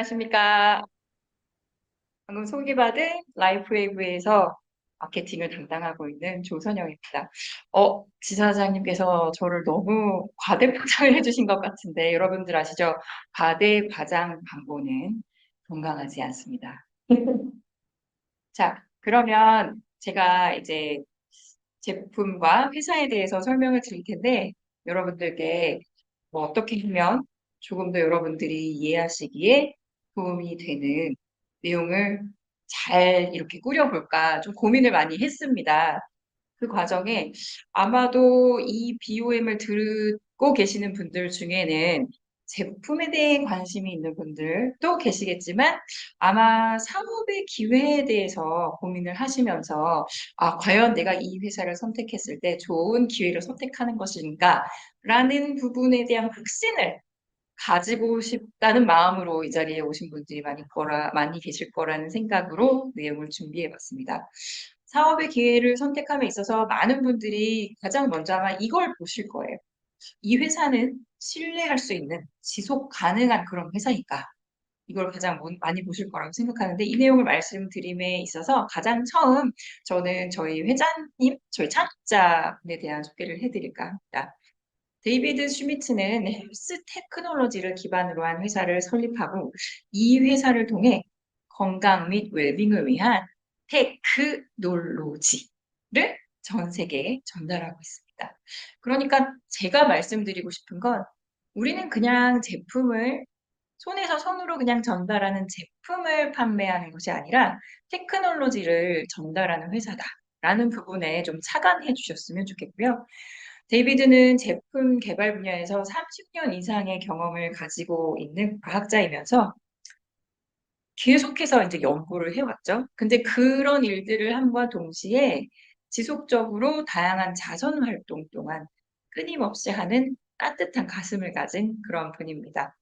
안녕하십니까. 방금 소개받은 라이프웨이브에서 마케팅을 담당하고 있는 조선영입니다. 지사장님께서 저를 너무 과대포장을 해주신 것 같은데 여러분들 아시죠? 과대과장 광고는 건강하지 않습니다. 자, 그러면 제가 이제 제품과 회사에 대해서 설명을 드릴 텐데 여러분들께 뭐 어떻게 하면 조금 더 여러분들이 이해하시기에 도움이 되는 내용을 잘 이렇게 꾸려볼까 좀 고민을 많이 했습니다. 그 과정에 아마도 이 BOM을 듣고 계시는 분들 중에는 제품에 대해 관심이 있는 분들도 계시겠지만 아마 사업의 기회에 대해서 고민을 하시면서 과연 내가 이 회사를 선택했을 때 좋은 기회를 선택하는 것인가 라는 부분에 대한 확신을 가지고 싶다는 마음으로 이 자리에 오신 분들이 많이 계실 거라는 생각으로 내용을 준비해 봤습니다. 사업의 기회를 선택함에 있어서 많은 분들이 가장 먼저 아마 이걸 보실 거예요. 이 회사는 신뢰할 수 있는 지속 가능한 그런 회사인가? 이걸 가장 많이 보실 거라고 생각하는데 이 내용을 말씀드림에 있어서 가장 처음 저는 저희 회장님, 저희 창업자분에 대한 소개를 해드릴까 합니다. 데이비드 슈미트는 헬스 테크놀로지를 기반으로 한 회사를 설립하고 이 회사를 통해 건강 및 웰빙을 위한 테크놀로지를 전 세계에 전달하고 있습니다. 그러니까 제가 말씀드리고 싶은 건 우리는 그냥 제품을 손에서 손으로 그냥 전달하는 제품을 판매하는 것이 아니라 테크놀로지를 전달하는 회사다라는 부분에 좀 착안해 주셨으면 좋겠고요. 데이비드는 제품 개발 분야에서 30년 이상의 경험을 가지고 있는 과학자이면서 계속해서 이제 연구를 해왔죠. 근데 그런 일들을 함과 동시에 지속적으로 다양한 자선 활동 동안 끊임없이 하는 따뜻한 가슴을 가진 그런 분입니다.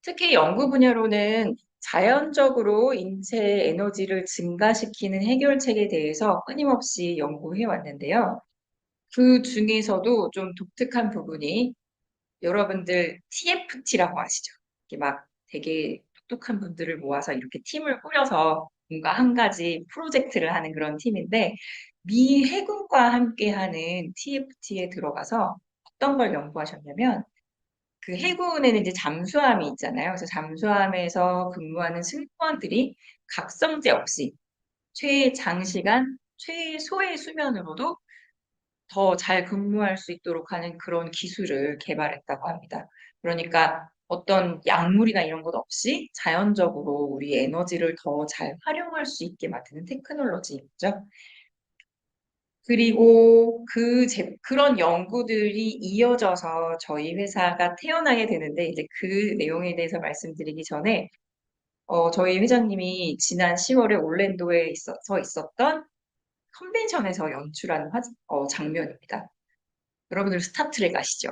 특히 연구 분야로는 자연적으로 인체 에너지를 증가시키는 해결책에 대해서 끊임없이 연구해 왔는데요. 그 중에서도 좀 독특한 부분이 여러분들 TFT라고 아시죠? 이게 막 되게 똑똑한 분들을 모아서 이렇게 팀을 꾸려서 뭔가 한 가지 프로젝트를 하는 그런 팀인데 미 해군과 함께하는 TFT에 들어가서 어떤 걸 연구하셨냐면 그 해군에는 이제 잠수함이 있잖아요. 그래서 잠수함에서 근무하는 승무원들이 각성제 없이 최장시간, 최소의 수면으로도 더 잘 근무할 수 있도록 하는 그런 기술을 개발했다고 합니다. 그러니까 어떤 약물이나 이런 것 없이 자연적으로 우리 에너지를 더 잘 활용할 수 있게 만드는 테크놀로지죠. 그리고 그런 연구들이 이어져서 저희 회사가 태어나게 되는데, 이제 그 내용에 대해서 말씀드리기 전에, 저희 회장님이 지난 10월에 올랜도에 있었던 컨벤션에서 연출한 장면입니다. 여러분들 스타트랙 아시죠?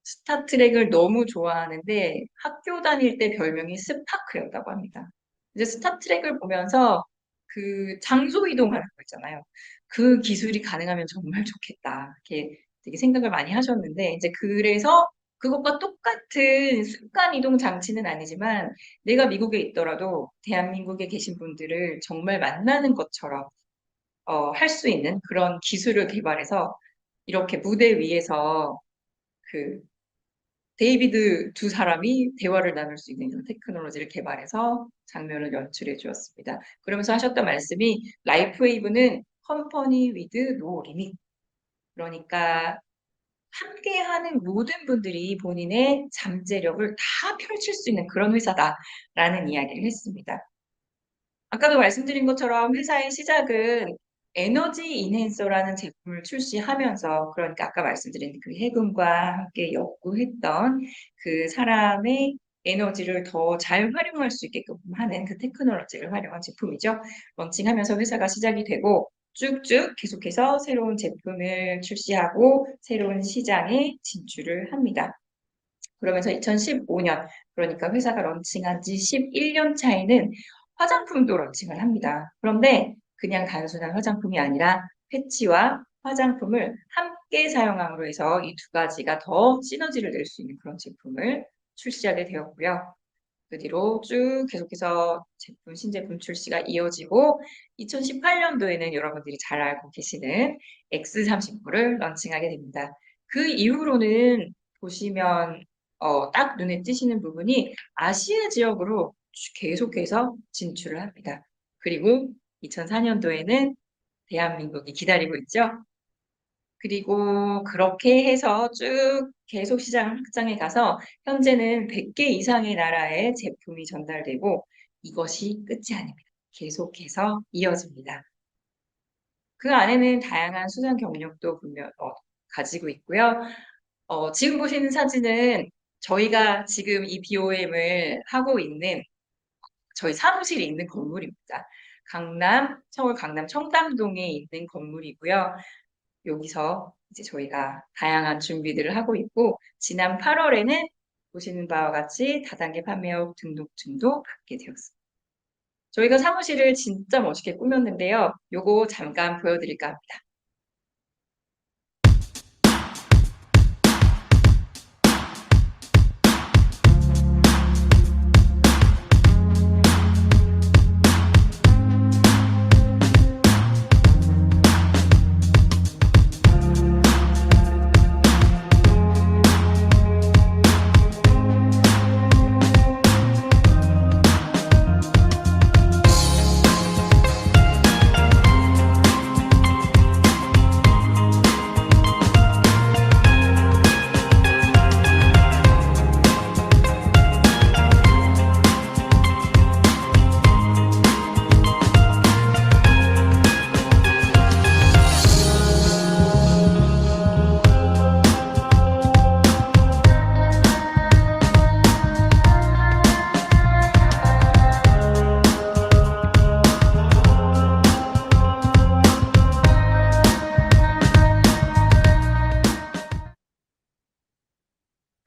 스타트랙을 너무 좋아하는데 학교 다닐 때 별명이 스파크였다고 합니다. 이제 스타트랙을 보면서 그 장소 이동하는 거 있잖아요. 그 기술이 가능하면 정말 좋겠다. 이렇게 되게 생각을 많이 하셨는데 이제 그래서 그것과 똑같은 순간 이동 장치는 아니지만 내가 미국에 있더라도 대한민국에 계신 분들을 정말 만나는 것처럼 할 수 있는 그런 기술을 개발해서 이렇게 무대 위에서 그 데이비드 두 사람이 대화를 나눌 수 있는 이런 테크놀로지를 개발해서 장면을 연출해 주었습니다. 그러면서 하셨던 말씀이 라이프웨이브는 컴퍼니 위드 노 리밋. 그러니까 함께하는 모든 분들이 본인의 잠재력을 다 펼칠 수 있는 그런 회사다라는 이야기를 했습니다. 아까도 말씀드린 것처럼 회사의 시작은 에너지 인핸서라는 제품을 출시하면서 그러니까 아까 말씀드린 그 해군과 함께 연구했던 그 사람의 에너지를 더 잘 활용할 수 있게끔 하는 그 테크놀로지를 활용한 제품이죠. 런칭하면서 회사가 시작이 되고 쭉쭉 계속해서 새로운 제품을 출시하고 새로운 시장에 진출을 합니다. 그러면서 2015년, 그러니까 회사가 런칭한 지 11년 차에는 화장품도 런칭을 합니다. 그런데 그냥 단순한 화장품이 아니라 패치와 화장품을 함께 사용함으로 해서 이 두 가지가 더 시너지를 낼 수 있는 그런 제품을 출시하게 되었고요. 그 뒤로 쭉 계속해서 제품, 신제품 출시가 이어지고 2018년도에는 여러분들이 잘 알고 계시는 X39를 런칭하게 됩니다. 그 이후로는 보시면 딱 눈에 띄시는 부분이 아시아 지역으로 계속해서 진출을 합니다. 그리고 2004년도에는 대한민국이 기다리고 있죠. 그리고 그렇게 해서 쭉 계속 시장 확장해 가서 현재는 100개 이상의 나라에 제품이 전달되고 이것이 끝이 아닙니다. 계속해서 이어집니다. 그 안에는 다양한 수상 경력도 분명 가지고 있고요. 지금 보시는 사진은 저희가 지금 이 BOM을 하고 있는 저희 사무실이 있는 건물입니다. 서울 강남 청담동에 있는 건물이고요. 여기서 이제 저희가 다양한 준비들을 하고 있고, 지난 8월에는 보시는 바와 같이 다단계 판매업 등록증도 받게 되었습니다. 저희가 사무실을 진짜 멋있게 꾸몄는데요. 요거 잠깐 보여드릴까 합니다.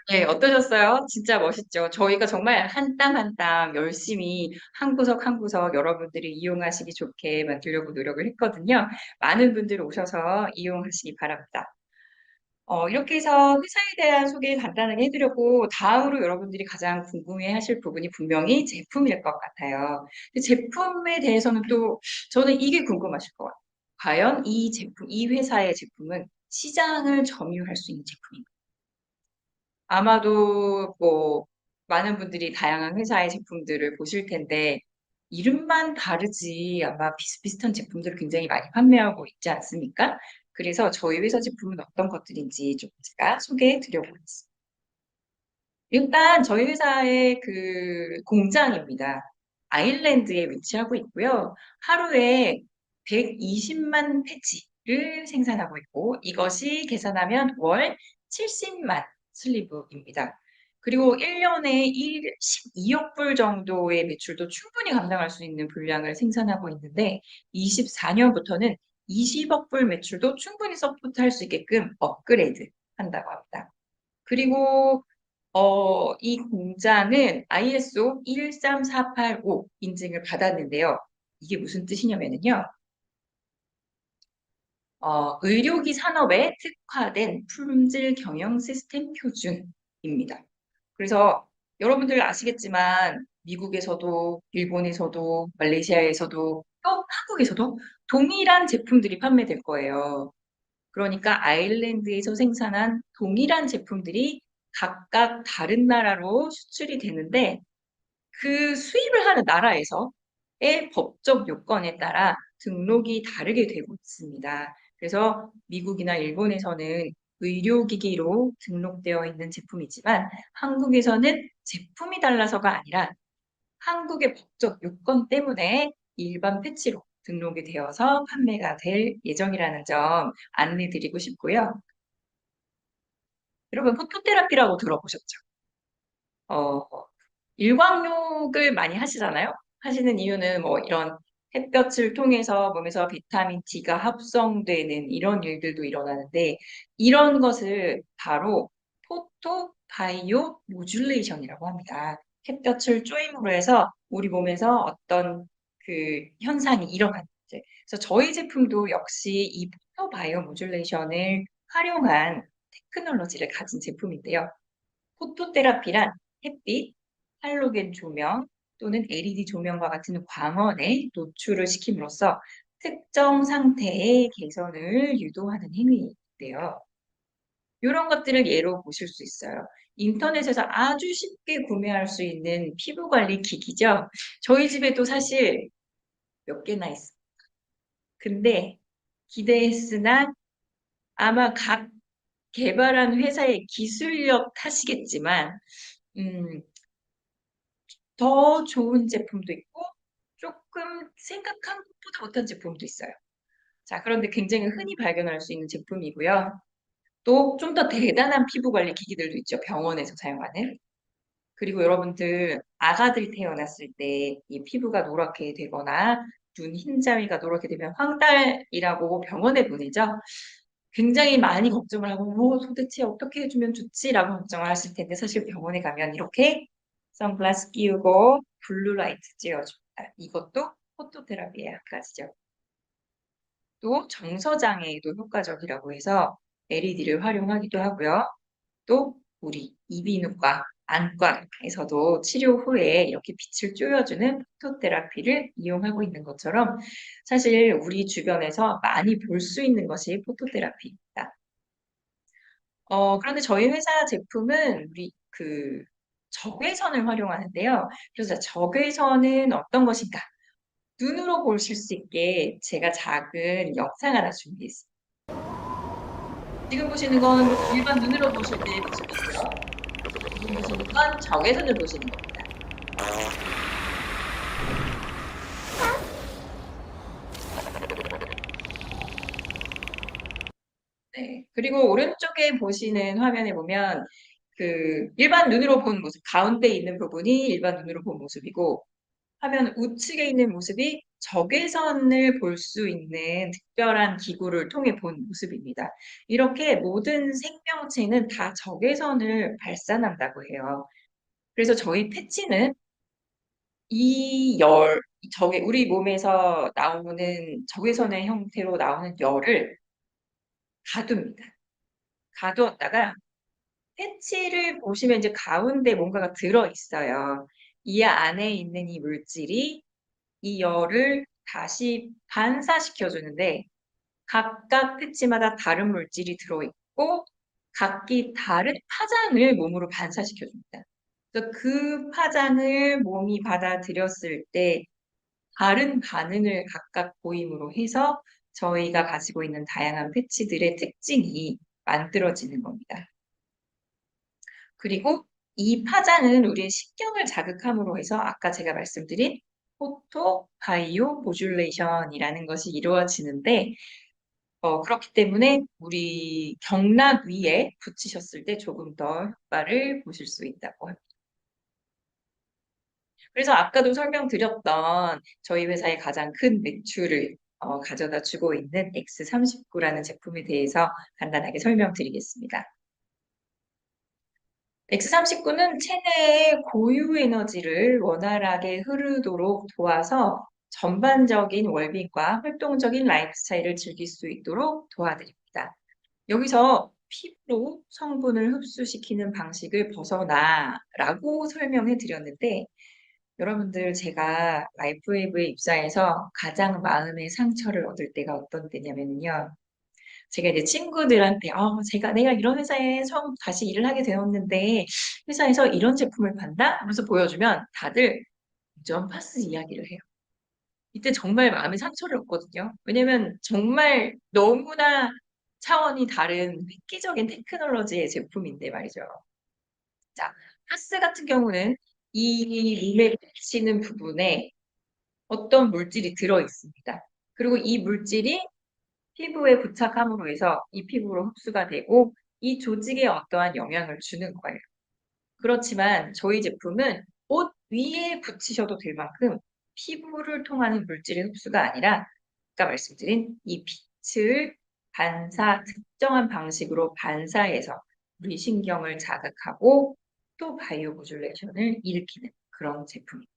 네, 어떠셨어요? 진짜 멋있죠? 저희가 정말 한 땀 한 땀 열심히 한 구석 한 구석 여러분들이 이용하시기 좋게 만들려고 노력을 했거든요. 많은 분들 오셔서 이용하시기 바랍니다. 이렇게 해서 회사에 대한 소개 간단하게 해드렸고, 다음으로 여러분들이 가장 궁금해 하실 부분이 분명히 제품일 것 같아요. 근데 제품에 대해서는 또 저는 이게 궁금하실 것 같아요. 과연 이 제품, 이 회사의 제품은 시장을 점유할 수 있는 제품인가요? 아마도 뭐 많은 분들이 다양한 회사의 제품들을 보실 텐데 이름만 다르지 아마 비슷비슷한 제품들을 굉장히 많이 판매하고 있지 않습니까? 그래서 저희 회사 제품은 어떤 것들인지 좀 제가 소개해 드려보겠습니다. 일단 저희 회사의 그 공장입니다. 아일랜드에 위치하고 있고요. 하루에 120만 패치를 생산하고 있고 이것이 계산하면 월 70만 슬리브입니다. 그리고 1년에 12억 불 정도의 매출도 충분히 감당할 수 있는 분량을 생산하고 있는데 24년부터는 20억 불 매출도 충분히 서포트할 수 있게끔 업그레이드 한다고 합니다. 그리고 이 공장은 ISO 13485 인증을 받았는데요. 이게 무슨 뜻이냐면요. 의료기 산업에 특화된 품질 경영 시스템 표준입니다. 그래서 여러분들 아시겠지만 미국에서도 일본에서도 말레이시아에서도 또 한국에서도 동일한 제품들이 판매될 거예요. 그러니까 아일랜드에서 생산한 동일한 제품들이 각각 다른 나라로 수출이 되는데 그 수입을 하는 나라에서의 법적 요건에 따라 등록이 다르게 되고 있습니다. 그래서 미국이나 일본에서는 의료기기로 등록되어 있는 제품이지만 한국에서는 제품이 달라서가 아니라 한국의 법적 요건 때문에 일반 패치로 등록이 되어서 판매가 될 예정이라는 점 안내드리고 싶고요. 여러분, 포토테라피라고 들어보셨죠? 어, 일광욕을 많이 하시잖아요? 하시는 이유는 뭐 이런 햇볕을 통해서 몸에서 비타민 D가 합성되는 이런 일들도 일어나는데 이런 것을 바로 포토 바이오 모듈레이션이라고 합니다. 햇볕을 쪼임으로 해서 우리 몸에서 어떤 그 현상이 일어나는 거죠. 그래서 저희 제품도 역시 이 포토 바이오 모듈레이션을 활용한 테크놀로지를 가진 제품인데요. 포토테라피란 햇빛, 할로겐 조명 또는 LED 조명과 같은 광원에 노출을 시킴으로써 특정 상태의 개선을 유도하는 행위인데요. 이런 것들을 예로 보실 수 있어요. 인터넷에서 아주 쉽게 구매할 수 있는 피부 관리 기기죠. 저희 집에도 사실 몇 개나 있어요. 근데 기대했으나 아마 각 개발한 회사의 기술력 탓이겠지만, 음, 더 좋은 제품도 있고, 조금 생각한 것보다 못한 제품도 있어요. 자, 그런데 굉장히 흔히 발견할 수 있는 제품이고요. 또 좀 더 대단한 피부 관리 기기들도 있죠. 병원에서 사용하는. 그리고 여러분들 아가들 태어났을 때 이 피부가 노랗게 되거나 눈 흰자위가 노랗게 되면 황달이라고 병원에 보내죠. 굉장히 많이 걱정을 하고 뭐 도대체 어떻게 해주면 좋지라고 걱정을 하실 텐데 사실 병원에 가면 이렇게 선글라스 끼우고 블루라이트 쬐어줍니다. 이것도 포토테라피의 한 가지죠. 또 정서장애에도 효과적이라고 해서 LED를 활용하기도 하고요. 또 우리 이비인후과, 안과에서도 치료 후에 이렇게 빛을 쪼여주는 포토테라피를 이용하고 있는 것처럼 사실 우리 주변에서 많이 볼 수 있는 것이 포토테라피입니다. 그런데 저희 회사 제품은 우리 그 적외선을 활용하는데요. 그래서 적외선은 어떤 것인가? 눈으로 보실 수 있게 제가 작은 영상 하나 준비했습니다. 지금 보시는 건 일반 눈으로 보실 때 모습이고요. 지금 보시는 건 적외선을 보시는 겁니다. 네. 그리고 오른쪽에 보시는 화면에 보면 그 일반 눈으로 본 모습, 가운데 있는 부분이 일반 눈으로 본 모습이고 화면 우측에 있는 모습이 적외선을 볼 수 있는 특별한 기구를 통해 본 모습입니다. 이렇게 모든 생명체는 다 적외선을 발산한다고 해요. 그래서 저희 패치는 우리 몸에서 나오는 적외선의 형태로 나오는 열을 가둡니다. 가두었다가 패치를 보시면 이제 가운데 뭔가가 들어 있어요. 이 안에 있는 이 물질이 이 열을 다시 반사시켜 주는데 각각 패치마다 다른 물질이 들어 있고 각기 다른 파장을 몸으로 반사시켜 줍니다. 그래서 그 파장을 몸이 받아들였을 때 다른 반응을 각각 보임으로 해서 저희가 가지고 있는 다양한 패치들의 특징이 만들어지는 겁니다. 그리고 이 파장은 우리의 신경을 자극함으로 해서 아까 제가 말씀드린 포토 바이오 모듈레이션이라는 것이 이루어지는데 그렇기 때문에 우리 경락 위에 붙이셨을 때 조금 더 효과를 보실 수 있다고 합니다. 그래서 아까도 설명드렸던 저희 회사의 가장 큰 매출을 가져다 주고 있는 X39라는 제품에 대해서 간단하게 설명드리겠습니다. X39는 체내의 고유 에너지를 원활하게 흐르도록 도와서 전반적인 웰빙과 활동적인 라이프 스타일을 즐길 수 있도록 도와드립니다. 여기서 피부로 성분을 흡수시키는 방식을 벗어나라고 설명해 드렸는데 여러분들 제가 라이프웨이브에 입사해서 가장 마음의 상처를 얻을 때가 어떤 때냐면요. 제가 이제 친구들한테 내가 이런 회사에 처음 다시 일을 하게 되었는데 회사에서 이런 제품을 판다? 하면서 보여주면 다들 점파스 이야기를 해요. 이때 정말 마음의 상처를 얻거든요. 왜냐면 정말 너무나 차원이 다른 획기적인 테크놀로지의 제품인데 말이죠. 자, 파스 같은 경우는 이 룸에 비치는 부분에 어떤 물질이 들어 있습니다. 그리고 이 물질이 피부에 부착함으로 해서 이 피부로 흡수가 되고 이 조직에 어떠한 영향을 주는 거예요. 그렇지만 저희 제품은 옷 위에 붙이셔도 될 만큼 피부를 통하는 물질의 흡수가 아니라 아까 말씀드린 이 빛을 특정한 방식으로 반사해서 우리 신경을 자극하고 또 바이오 모듈레이션을 일으키는 그런 제품입니다.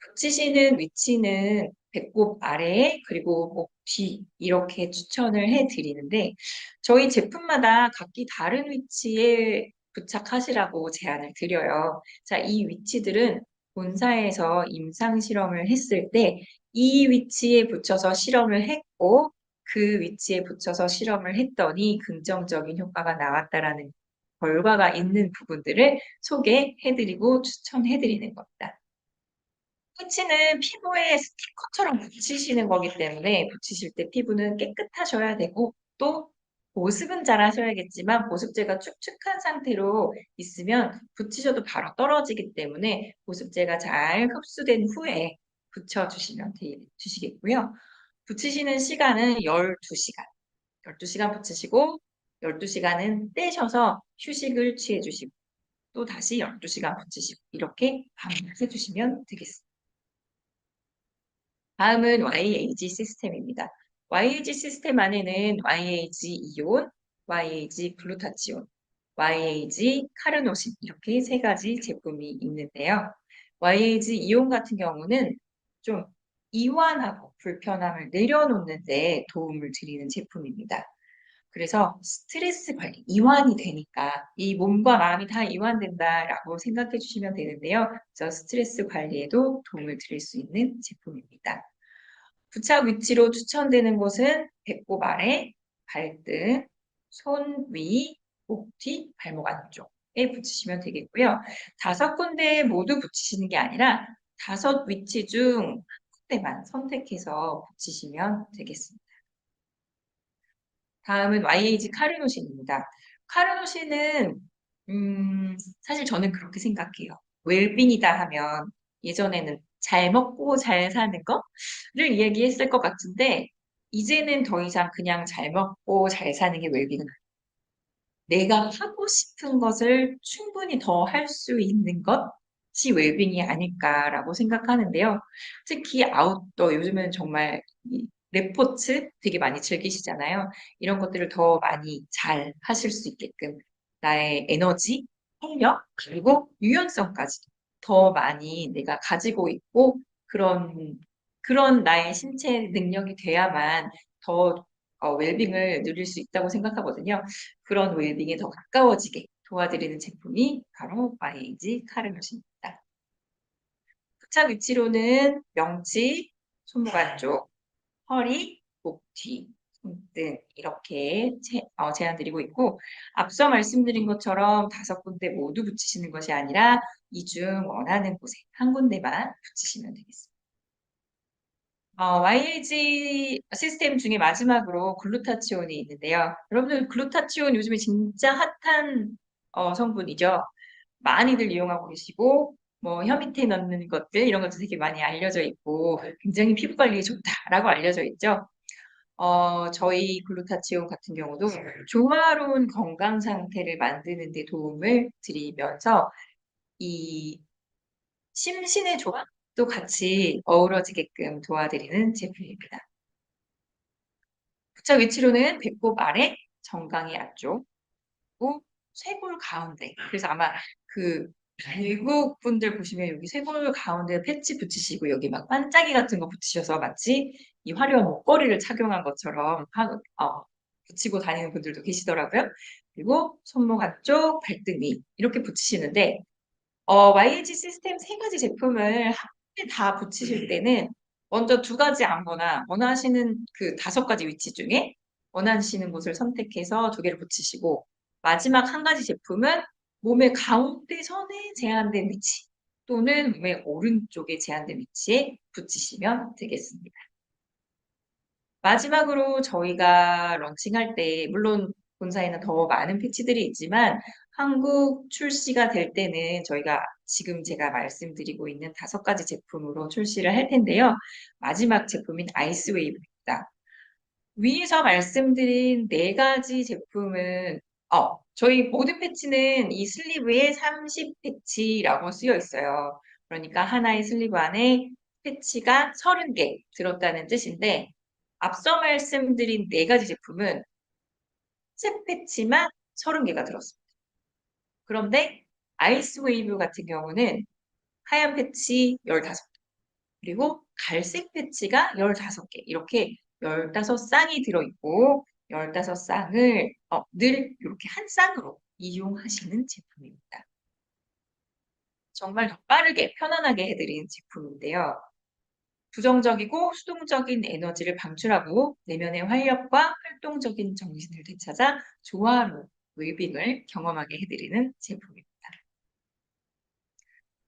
붙이시는 위치는 배꼽 아래에 그리고 목 뒤 이렇게 추천을 해드리는데 저희 제품마다 각기 다른 위치에 부착하시라고 제안을 드려요. 자, 이 위치들은 본사에서 임상 실험을 했을 때 이 위치에 붙여서 실험을 했고 그 위치에 붙여서 실험을 했더니 긍정적인 효과가 나왔다라는 결과가 있는 부분들을 소개해드리고 추천해드리는 겁니다. 패치는 피부에 스티커처럼 붙이시는 거기 때문에 붙이실 때 피부는 깨끗하셔야 되고 또 보습은 잘 하셔야겠지만 보습제가 축축한 상태로 있으면 붙이셔도 바로 떨어지기 때문에 보습제가 잘 흡수된 후에 붙여주시면 되시겠고요. 붙이시는 시간은 12시간. 12시간 붙이시고 12시간은 떼셔서 휴식을 취해 주시고 또 다시 12시간 붙이시고 이렇게 반복해 주시면 되겠습니다. 다음은 YAG 시스템입니다. YAG 시스템 안에는 YAG 이온, YAG 글루타치온, YAG 카르노신 이렇게 세 가지 제품이 있는데요. YAG 이온 같은 경우는 좀 이완하고 불편함을 내려놓는 데 도움을 드리는 제품입니다. 그래서 스트레스 관리, 이완이 되니까 이 몸과 마음이 다 이완된다라고 생각해 주시면 되는데요. 그래서 스트레스 관리에도 도움을 드릴 수 있는 제품입니다. 부착 위치로 추천되는 곳은 배꼽 아래, 발등, 손 위, 목 뒤, 발목 안쪽에 붙이시면 되겠고요. 5군데 모두 붙이시는 게 아니라 5위치 중 한 군데만 선택해서 붙이시면 되겠습니다. 다음은 YAG 카르노신입니다. 카르노신은 사실 저는 그렇게 생각해요. 웰빙이다 하면 예전에는 잘 먹고 잘 사는 거를 이야기했을 것 같은데 이제는 더 이상 그냥 잘 먹고 잘 사는 게 웰빙은 아니에요. 내가 하고 싶은 것을 충분히 더 할 수 있는 것이 웰빙이 아닐까라고 생각하는데요. 특히 아웃도어, 요즘은 정말 이 레포츠 되게 많이 즐기시잖아요. 이런 것들을 더 많이 잘 하실 수 있게끔 나의 에너지, 활력, 그리고 유연성까지 더 많이 내가 가지고 있고 그런 나의 신체 능력이 돼야만 더 웰빙을 누릴 수 있다고 생각하거든요. 그런 웰빙에 더 가까워지게 도와드리는 제품이 바로 YAG 카르노신입니다. 부착 위치로는 명치, 손목 안쪽, 허리, 목 뒤, 손등 이렇게 제안드리고 있고 앞서 말씀드린 것처럼 5군데 모두 붙이시는 것이 아니라 이 중 원하는 곳에 한 군데만 붙이시면 되겠습니다. YAG 시스템 중에 마지막으로 글루타치온이 있는데요. 여러분들 글루타치온 요즘에 진짜 핫한 성분이죠. 많이들 이용하고 계시고 뭐 혀 밑에 넣는 것들 이런 것도 되게 많이 알려져 있고 굉장히 피부 관리에 좋다라고 알려져 있죠. 저희 글루타치온 같은 경우도 조화로운 건강 상태를 만드는 데 도움을 드리면서 이 심신의 조화도 같이 어우러지게끔 도와드리는 제품입니다. 부착 위치로는 배꼽 아래, 정강이 앞쪽, 그리고 쇄골 가운데. 그래서 아마 그 외국 분들 보시면 여기 쇄골 가운데 패치 붙이시고 여기 막 반짝이 같은 거 붙이셔서 마치 이 화려한 목걸이를 착용한 것처럼 붙이고 다니는 분들도 계시더라고요. 그리고 손목 안쪽, 발등 위 이렇게 붙이시는데 YG 시스템 세 가지 제품을 한 번에 다 붙이실 때는 먼저 2가지 아무거나 원하시는 그 5가지 위치 중에 원하시는 곳을 선택해서 2개를 붙이시고 마지막 한 가지 제품은 몸의 가운데 선에 제한된 위치 또는 몸의 오른쪽에 제한된 위치에 붙이시면 되겠습니다. 마지막으로 저희가 런칭할 때 물론 본사에는 더 많은 패치들이 있지만 한국 출시가 될 때는 저희가 지금 제가 말씀드리고 있는 5가지 제품으로 출시를 할 텐데요. 마지막 제품인 아이스웨이브입니다. 위에서 말씀드린 4가지 제품은 저희 모든 패치는 이 슬리브에 30 패치라고 쓰여 있어요. 그러니까 하나의 슬리브 안에 패치가 30개 들었다는 뜻인데 앞서 말씀드린 4가지 제품은 색 패치만 30개가 들었습니다. 그런데 아이스웨이브 같은 경우는 하얀 패치 15개, 그리고 갈색 패치가 15개, 이렇게 15쌍이 들어있고 15쌍을 늘 이렇게 한 쌍으로 이용하시는 제품입니다. 정말 더 빠르게 편안하게 해드리는 제품인데요. 부정적이고 수동적인 에너지를 방출하고 내면의 활력과 활동적인 정신을 되찾아 조화로 웰빙을 경험하게 해드리는 제품입니다.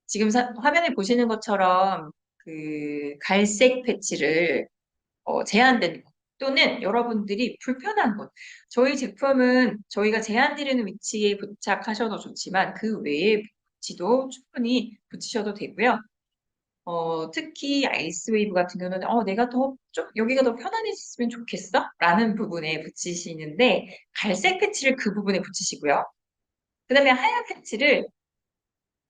지금 화면에 보시는 것처럼 그 갈색 패치를 제한된 곳 또는 여러분들이 불편한 곳. 저희 제품은 저희가 제한드리는 위치에 부착하셔도 좋지만 그 외에 위치도 충분히 붙이셔도 되고요. 특히 아이스웨이브 같은 경우는 내가 좀 여기가 더 편안해졌으면 좋겠어? 라는 부분에 붙이시는데 갈색 패치를 그 부분에 붙이시고요. 그 다음에 하얀 패치를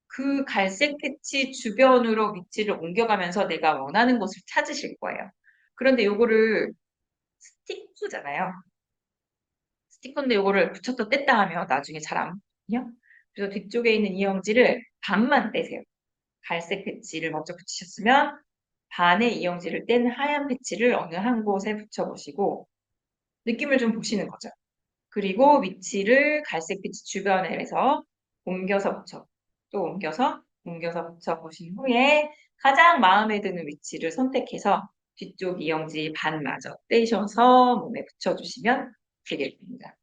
그 갈색 패치 주변으로 위치를 옮겨가면서 내가 원하는 곳을 찾으실 거예요. 그런데 요거를 스티커잖아요. 스티커인데 요거를 붙였다 뗐다 하면 나중에 잘 안 보거든요. 그래서 뒤쪽에 있는 이영지를 반만 떼세요. 갈색 패치를 먼저 붙이셨으면 반의 이영지를 뗀 하얀 패치를 어느 한 곳에 붙여보시고 느낌을 좀 보시는 거죠. 그리고 위치를 갈색 패치 주변에 해서 옮겨서 붙여, 또 옮겨서 붙여보신 후에 가장 마음에 드는 위치를 선택해서 뒤쪽 이영지 반마저 떼셔서 몸에 붙여주시면 되겠습니다.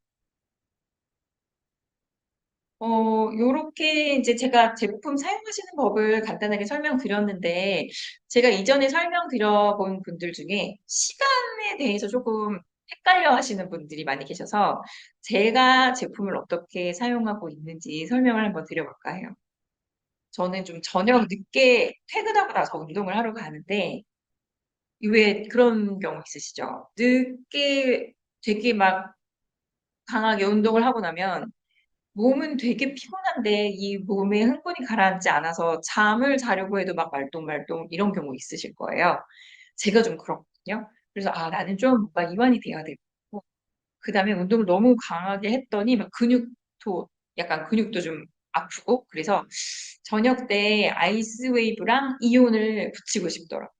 요렇게 이제 제가 제품 사용하시는 법을 간단하게 설명드렸는데, 제가 이전에 설명드려본 분들 중에 시간에 대해서 조금 헷갈려 하시는 분들이 많이 계셔서, 제가 제품을 어떻게 사용하고 있는지 설명을 한번 드려볼까 해요. 저는 좀 저녁 늦게 퇴근하고 나서 운동을 하러 가는데, 왜 그런 경우 있으시죠? 늦게 되게 막 강하게 운동을 하고 나면, 몸은 되게 피곤한데 이 몸에 흥분이 가라앉지 않아서 잠을 자려고 해도 막 말똥말똥 이런 경우 있으실 거예요. 제가 좀 그렇거든요. 그래서 나는 좀 뭔가 이완이 돼야 되고 그다음에 운동을 너무 강하게 했더니 막 약간 근육도 좀 아프고 그래서 저녁 때 아이스웨이브랑 이온을 붙이고 싶더라고요.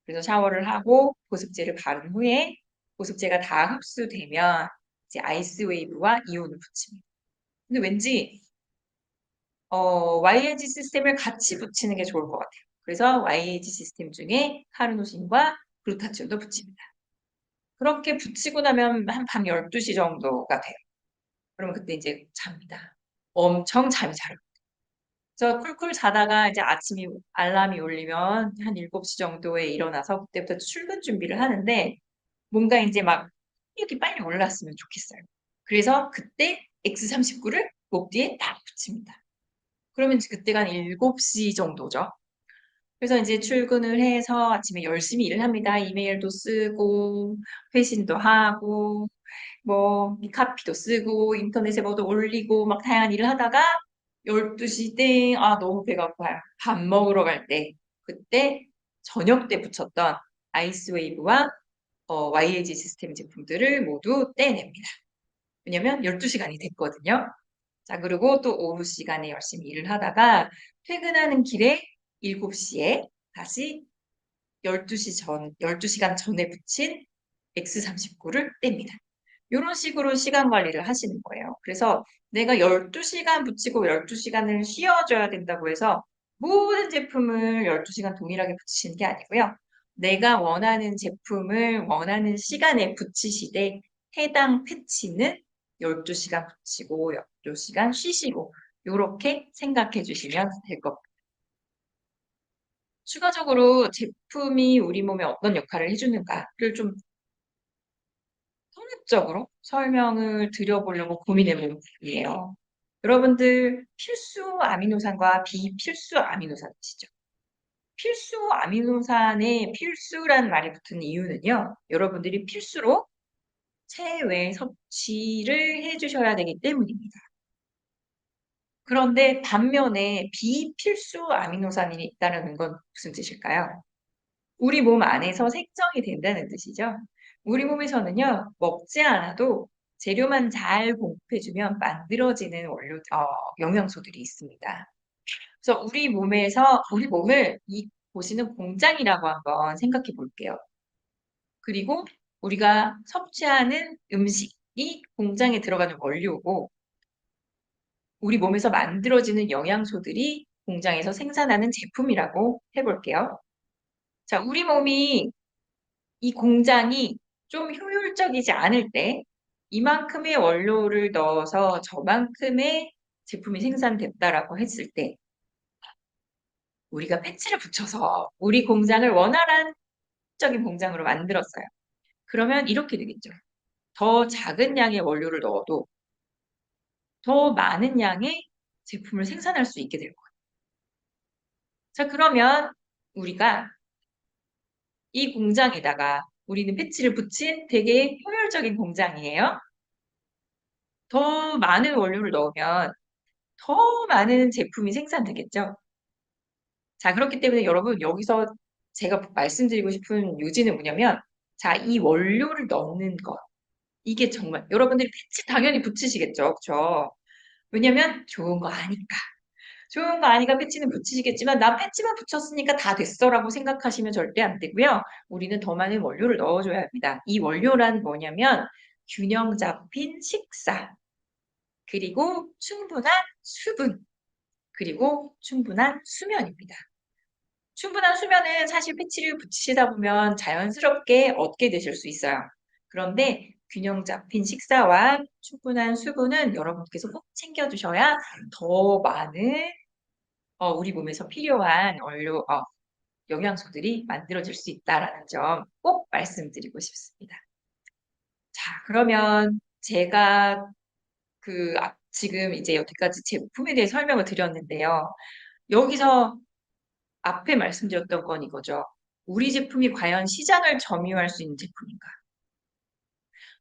그래서 샤워를 하고 보습제를 바른 후에 보습제가 다 흡수되면 이제 아이스웨이브와 이온을 붙입니다. 근데 왠지 YAG 시스템을 같이 붙이는 게 좋을 것 같아요. 그래서 YAG 시스템 중에 카르노신과 글루타치온도 붙입니다. 그렇게 붙이고 나면 한 밤 12시 정도가 돼요. 그러면 그때 이제 잡니다. 엄청 잠이 잘 와요. 저 쿨쿨 자다가 이제 아침이 알람이 울리면 한 7시 정도에 일어나서 그때부터 출근 준비를 하는데 뭔가 이제 막 이렇게 빨리 올랐으면 좋겠어요. 그래서 그때 X39를 목 뒤에 딱 붙입니다. 그러면 이제 그때가 한 7시 정도죠. 그래서 이제 출근을 해서 아침에 열심히 일을 합니다. 이메일도 쓰고, 회신도 하고, 뭐, 카피도 쓰고, 인터넷에 뭐도 올리고, 막 다양한 일을 하다가 12시 땡, 너무 배가 고파요. 밥 먹으러 갈 때, 그때 저녁 때 붙였던 아이스웨이브와 YAG 시스템 제품들을 모두 떼냅니다. 왜냐면 12시간이 됐거든요. 자, 그리고 또 오후 시간에 열심히 일을 하다가 퇴근하는 길에 7시에 다시 12시간 전에 붙인 X39를 뗍니다. 이런 식으로 시간 관리를 하시는 거예요. 그래서 내가 12시간 붙이고 12시간을 쉬어줘야 된다고 해서 모든 제품을 12시간 동일하게 붙이시는 게 아니고요. 내가 원하는 제품을 원하는 시간에 붙이시되 해당 패치는 12시간 붙이고 12시간 쉬시고 이렇게 생각해 주시면 될 것 같아요. 추가적으로 제품이 우리 몸에 어떤 역할을 해주는가를 좀 통합적으로 설명을 드려보려고 고민해 본 부분이에요. 여러분들 필수 아미노산과 비필수 아미노산 아시죠? 필수 아미노산에 필수란 말이 붙은 이유는요. 여러분들이 필수로 체외 섭취를 해주셔야 되기 때문입니다. 그런데 반면에 비필수 아미노산이 있다는 건 무슨 뜻일까요? 우리 몸 안에서 생성이 된다는 뜻이죠. 우리 몸에서는요, 먹지 않아도 재료만 잘 공급해주면 만들어지는 영양소들이 있습니다. 그래서 우리 몸을 이 보시는 공장이라고 한번 생각해 볼게요. 그리고 우리가 섭취하는 음식이 공장에 들어가는 원료고, 우리 몸에서 만들어지는 영양소들이 공장에서 생산하는 제품이라고 해볼게요. 자, 우리 몸이 이 공장이 좀 효율적이지 않을 때 이만큼의 원료를 넣어서 저만큼의 제품이 생산됐다라고 했을 때 우리가 패치를 붙여서 우리 공장을 원활한 적인 공장으로 만들었어요. 그러면 이렇게 되겠죠. 더 작은 양의 원료를 넣어도 더 많은 양의 제품을 생산할 수 있게 될 거예요. 자, 그러면 우리가 이 공장에다가 우리는 패치를 붙인 되게 효율적인 공장이에요. 더 많은 원료를 넣으면 더 많은 제품이 생산되겠죠. 자, 그렇기 때문에 여러분 여기서 제가 말씀드리고 싶은 요지는 뭐냐면 자, 이 원료를 넣는 것. 이게 정말 여러분들이 패치 당연히 붙이시겠죠. 그렇죠? 왜냐면 좋은 거 아니까. 좋은 거 아니까 패치는 붙이시겠지만 나 패치만 붙였으니까 다 됐어라고 생각하시면 절대 안 되고요. 우리는 더 많은 원료를 넣어줘야 합니다. 이 원료란 뭐냐면 균형 잡힌 식사, 그리고 충분한 수분, 그리고 충분한 수면입니다. 충분한 수면은 사실 패치를 붙이시다 보면 자연스럽게 얻게 되실 수 있어요. 그런데 균형 잡힌 식사와 충분한 수분은 여러분께서 꼭 챙겨주셔야 더 많은 우리 몸에서 필요한 영양소들이 만들어질 수 있다라는 점 꼭 말씀드리고 싶습니다. 자, 그러면 제가 지금 이제 여기까지 제품에 대해 설명을 드렸는데요. 여기서 앞에 말씀드렸던 건 이거죠. 우리 제품이 과연 시장을 점유할 수 있는 제품인가?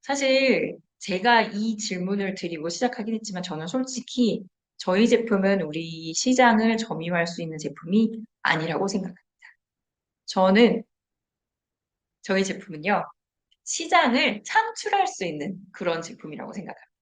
사실 제가 이 질문을 드리고 시작하긴 했지만 저는 솔직히 저희 제품은 우리 시장을 점유할 수 있는 제품이 아니라고 생각합니다. 저는 저희 제품은요, 시장을 창출할 수 있는 그런 제품이라고 생각합니다.